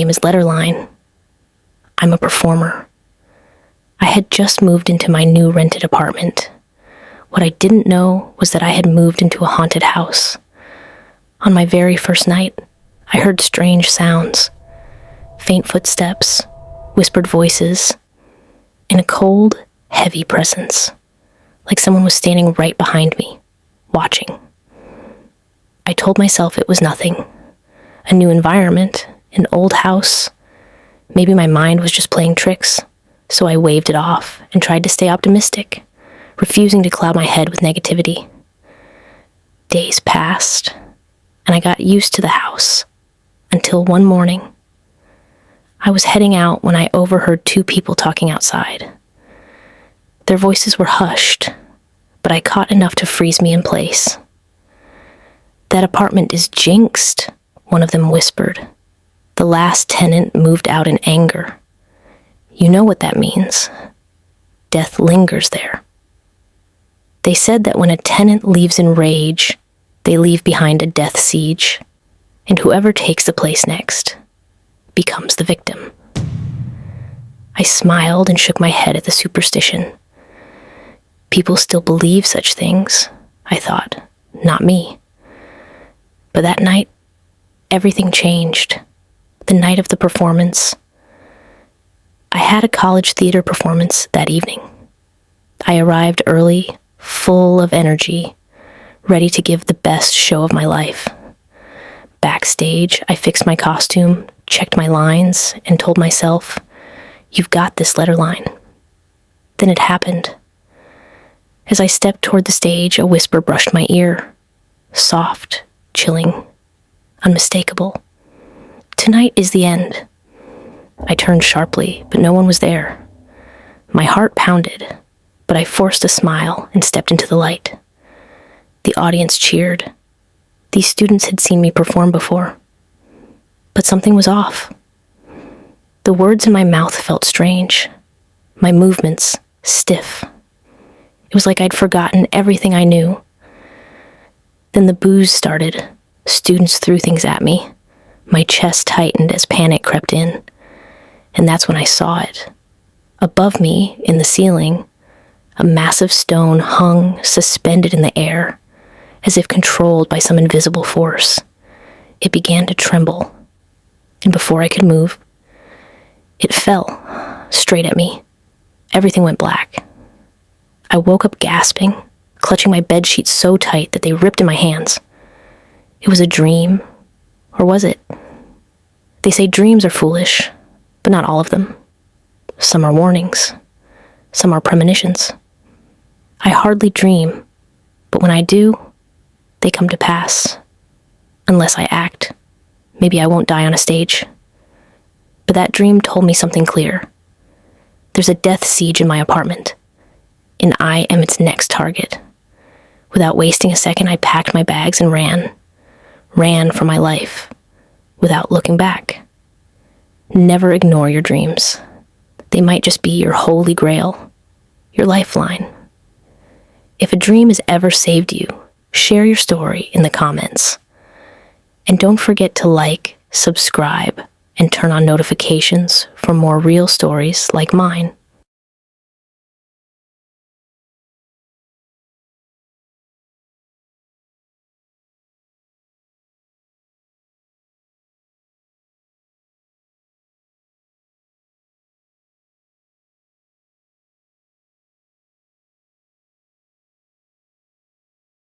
name is Letterline. I'm a performer. I had just moved into my new rented apartment. What I didn't know was that I had moved into a haunted house. On my very first night, I heard strange sounds, faint footsteps, whispered voices, and a cold, heavy presence, like someone was standing right behind me, watching. I told myself it was nothing. A new environment, an old house. Maybe my mind was just playing tricks, so I waved it off and tried to stay optimistic, refusing to cloud my head with negativity. Days passed, and I got used to the house, until one morning. I was heading out when I overheard two people talking outside. Their voices were hushed, but I caught enough to freeze me in place. "That apartment is jinxed," one of them whispered. "The last tenant moved out in anger. You know what that means. Death lingers there." They said that when a tenant leaves in rage, they leave behind a death siege, and whoever takes the place next becomes the victim. I smiled and shook my head at the superstition. People still believe such things, I thought, not me. But that night, everything changed. The night of the performance. I had a college theater performance that evening. I arrived early, full of energy, ready to give the best show of my life. Backstage, I fixed my costume, checked my lines, and told myself, "You've got this, Letterline." Then it happened. As I stepped toward the stage, a whisper brushed my ear. Soft, chilling, unmistakable. "Tonight is the end." I turned sharply, but no one was there. My heart pounded, but I forced a smile and stepped into the light. The audience cheered. These students had seen me perform before. But something was off. The words in my mouth felt strange. My movements stiff. It was like I'd forgotten everything I knew. Then the boos started. Students threw things at me. My chest tightened as panic crept in. And that's when I saw it. Above me, in the ceiling, a massive stone hung, suspended in the air, as if controlled by some invisible force. It began to tremble, and before I could move, it fell straight at me. Everything went black. I woke up gasping, clutching my bedsheets so tight that they ripped in my hands. It was a dream, or was it? They say dreams are foolish, but not all of them. Some are warnings, some are premonitions. I hardly dream, but when I do, they come to pass. Unless I act, maybe I won't die on a stage. But that dream told me something clear. There's a death siege in my apartment, and I am its next target. Without wasting a second, I packed my bags and ran for my life, without looking back. Never ignore your dreams. They might just be your holy grail, your lifeline. If a dream has ever saved you, share your story in the comments. And don't forget to like, subscribe, and turn on notifications for more real stories like mine.